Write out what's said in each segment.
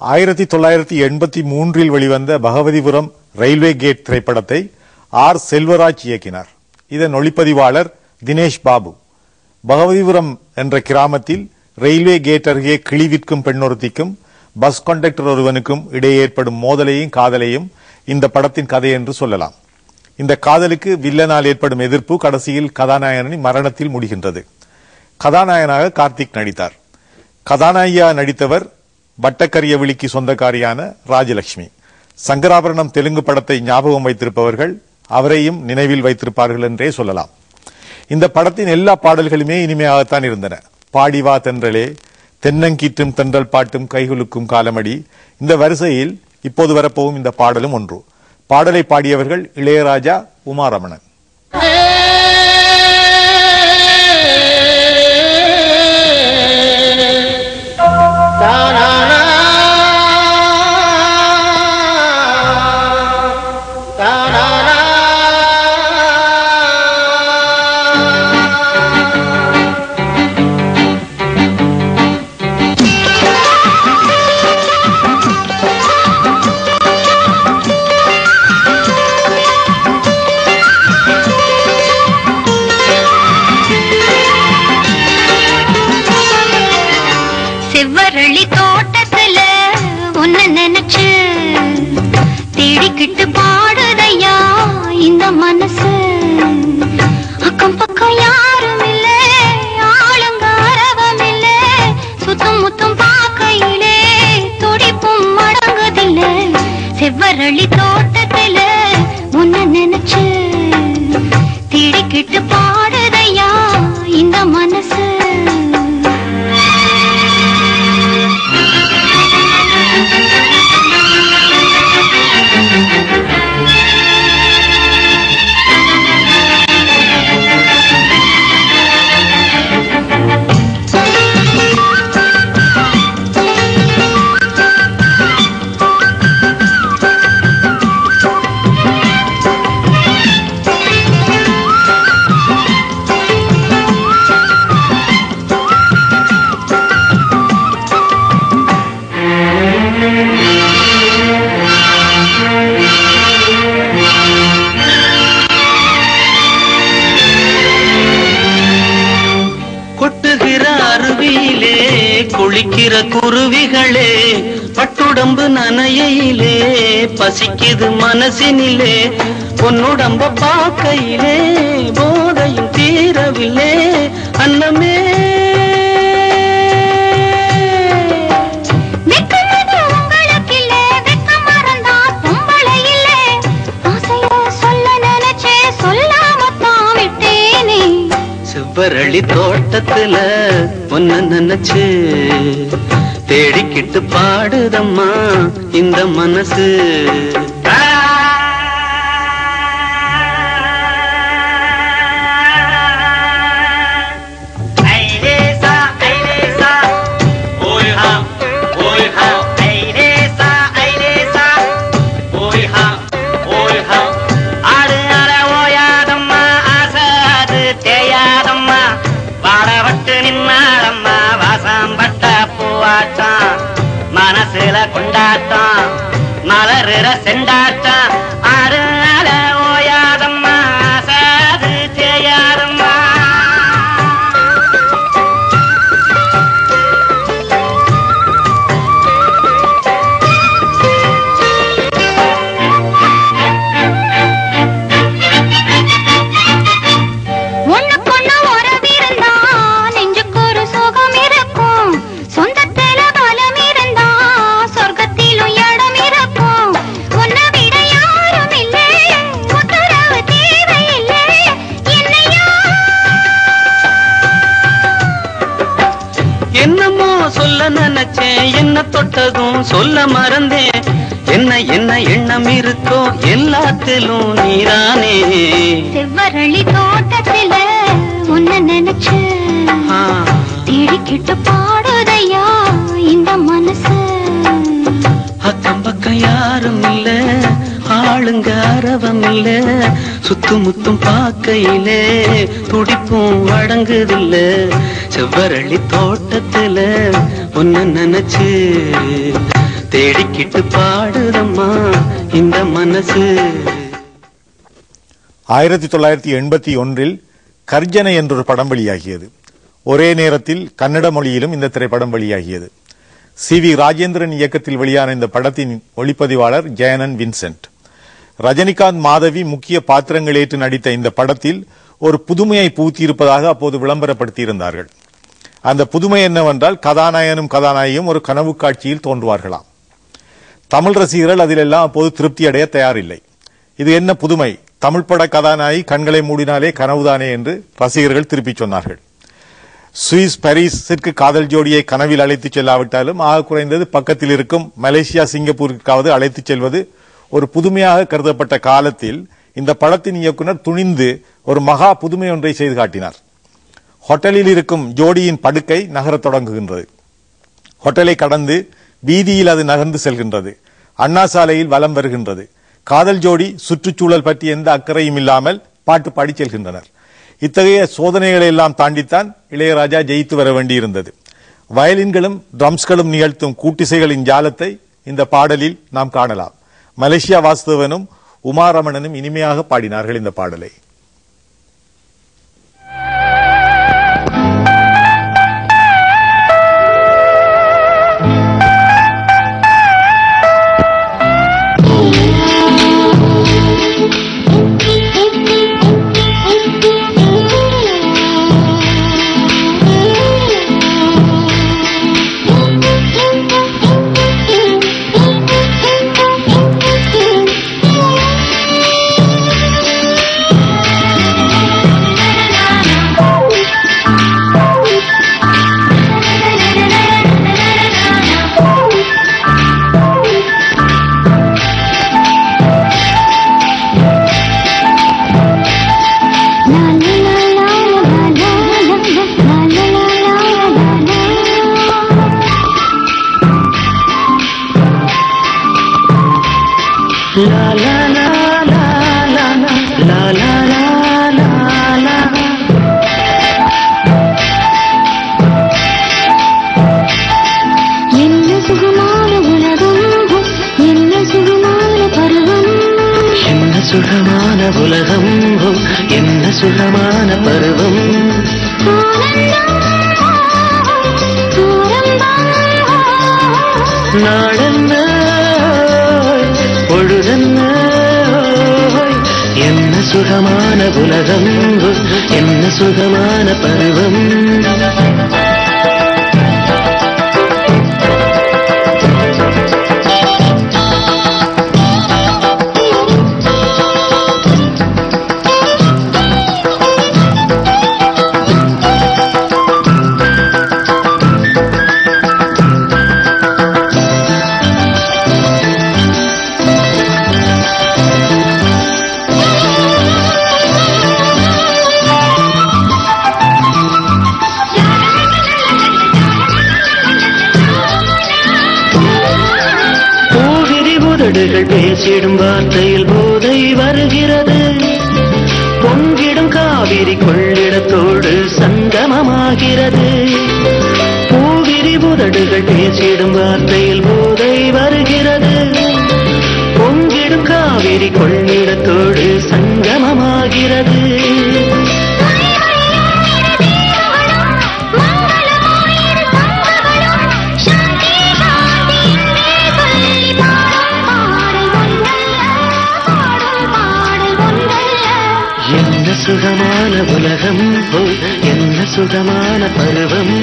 1983 வெளிவந்த Bhagavathipuram railway gate திரைப்படத்தை R Selvaraj இயக்கினார். இதன் ஒளிப்பதிவாளர் தினேஷ் பாபு. பகவதிபுரம் என்ற கிராமத்தில் ரயில்வே கேட் அருகே கிளி விற்கும் பெண்ணொருத்திக்கும் பஸ் கண்டக்டர் ஒருவனுக்கும் இடையே ஏற்படும் மோதலையும் காதலையும் இந்த படத்தின் கதை என்று சொல்லலாம். இந்த காதலுக்கு வில்லனால் ஏற்படும் எதிர்ப்பு கடைசியில் கதாநாயகனின் மரணத்தில் முடிகின்றது. கதாநாயகனாக கார்த்திக் நடித்தார். கதாநாயகியா நடித்தவர் வட்டக்கரிய விழிக்கு சொந்தக்காரியான ராஜலட்சுமி. சங்கராபரணம் தெலுங்கு படத்தை ஞாபகம் வைத்திருப்பவர்கள் அவரையும் நினைவில் வைத்திருப்பார்கள் என்றே சொல்லலாம். இந்த படத்தின் எல்லா பாடல்களுமே இனிமையாகத்தான் இருந்தன. பாடிவா தென்றலே, தென்னங்கீற்றும் தென்றல் பாட்டும் கைகுலுக்கும் காலமடி, இந்த வரிசையில் இப்போது வரப்போகும் இந்த பாடலும் ஒன்று. பாடலை பாடியவர்கள் இளையராஜா, உமாரமணன். செவ்வரளி தோட்டத்துல உன்ன நினைச்சு தேடிக்கிட்டு பாடுதையா இந்த மனசு. அக்கம் பக்கம் யாரும் இல்ல, ஆளுங்க அரவம் இல்ல, சுத்தம் முத்தம் பார்க்கையிலே துடிப்பும் மடங்குதில்ல. செவ்வரளி தோட்டத்துல உன்ன நினைச்சு தேடிக்கிட்டு பாடுதையா இந்த மனசு. குளிக்கிற குருவிகளே, பட்டுடம்பு நனையிலே பசிக்குது மனசினிலே, பொன்னுடம்ப பார்க்கையிலே போதையும் தீரவில்லை அன்னமே. செவ்வரளி தோட்டத்துல ஒன்ன நினைச்சு தேடிக்கிட்டு பாடுதம்மா இந்த மனசு. மனசுல கொண்டாட்டம் மலருற செண்டாட்டம் ஆறு நாள ஓயாதம்மா சாது செய்யாதம்மா. ஒண்ணுக்கொண்ணு உறவிருந்தா நெஞ்சுக்கு ஒரு சுகம் இருக்கும், சொந்தத்தில பலம் இருந்தா சொர்க்கத்திலும் இடம் இருக்கும். உன்னை விட யாரும் இல்லை, உத்தரவு தேவையில்லை என்னையா. என்னமோ சொல்ல நினைச்சேன், என்ன தொட்டதும் சொல்ல மறந்தேன். என்ன என்ன எண்ணம் இருக்கோ எல்லாத்திலும் நீரானே. செவ்வரளி தோட்டத்தில உன்ன நினைச்சு தேடிக்கிட்டு பாடுதையா இந்த மனசு. அக்கம் பக்கம் யாரும் இல்ல, ஆளுங்க அரவம் இல்ல, சுத்து முத்தும் பார்க்கையிலே துடிப்பும் அடங்குதில்ல. செவ்வரளி தோட்டத்துல ஒன்ன நினைச்சு தேடிக்கிட்டு பாடுதம்மா இந்த மனசு. 1981 கர்ஜனை என்றொரு படம் வெளியாகியது. ஒரே நேரத்தில் கன்னட மொழியிலும் இந்த திரைப்படம் வெளியாகியது. CV ராஜேந்திரன் இயக்கத்தில் வெளியான இந்த படத்தின் ஒளிப்பதிவாளர் ஜெயனன் வின்சென்ட். ரஜினிகாந்த், மாதவி முக்கிய பாத்திரங்கள் ஏற்று நடித்த இந்த படத்தில் ஒரு புதுமையை பூத்தியிருப்பதாக அப்போது விளம்பரப்படுத்தியிருந்தார்கள். அந்த புதுமை என்னவென்றால் கதாநாயகனும் கதாநாயகியும் ஒரு கனவு காட்சியில் தோன்றுவார்களாம். தமிழ் ரசிகர்கள் அதிலெல்லாம் அப்போது திருப்தி அடைய தயாரில்லை. இது என்ன புதுமை, தமிழ் பட கதாநாயகி கண்களை மூடினாலே கனவுதானே என்று ரசிகர்கள் திருப்பிச் சொன்னார்கள். சுவிஸ் பாரிஸிற்கு காதல் ஜோடியை கனவில் அழைத்துச் செல்லாவிட்டாலும் ஆக குறைந்தது பக்கத்தில் இருக்கும் மலேசியா, சிங்கப்பூருக்காவது அழைத்துச் செல்வது ஒரு புதுமையாக கருதப்பட்ட காலத்தில் இந்த படத்தின் இயக்குனர் துணிந்து ஒரு மகா புதுமை ஒன்றை செய்து காட்டினார். ஹோட்டலில் இருக்கும் ஜோடியின் படுக்கை நகரத் தொடங்குகின்றது. ஹோட்டலை கடந்து வீதியில் அது நகர்ந்து செல்கின்றது. அண்ணா சாலையில் வலம் வருகின்றது. காதல் ஜோடி சுற்றுச்சூழல் பற்றி எந்த அக்கறையும் இல்லாமல் பாட்டு பாடி செல்கின்றனர். இத்தகைய சோதனைகளை எல்லாம் தாண்டித்தான் இளையராஜா ஜெயித்து வர வேண்டியிருந்தது. வயலின்களும் ட்ரம்ஸ்களும் நிகழ்த்தும் கூட்டிசைகளின் ஜாலத்தை இந்த பாடலில் நாம் காணலாம். மலேசியா வாசுதேவனும் உமாரமணனும் இனிமையாக பாடினார்கள் இந்த பாடலை. சுகமான உலகம், என்ன சுகமான பருவம், நாடென்ன பொழுதென்ன, என்ன சுகமான உலகம், என்ன சுகமான பருவம். பேசிடும் வார்த்தையில் போதை வருகிறது, பொங்கிடும் காவிரி கொள்ளிடத்தோடு சங்கமமாகிறது. பூவிரி புதடுகள் பேசிடும் வார்த்தையில் போதை வருகிறது, பொங்கிடும் காவிரி கொள்ளிடத்தோடு சங்கமமாகிறது. சுகமான உலகம், என்ன சுகமான பருவம்.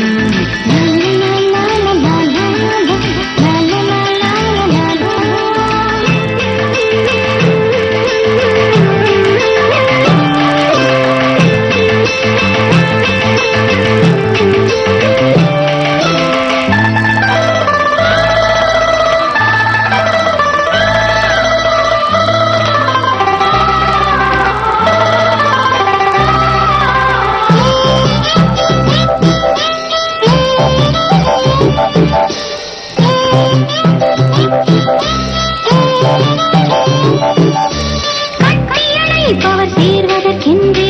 சேர்வதற்கென்று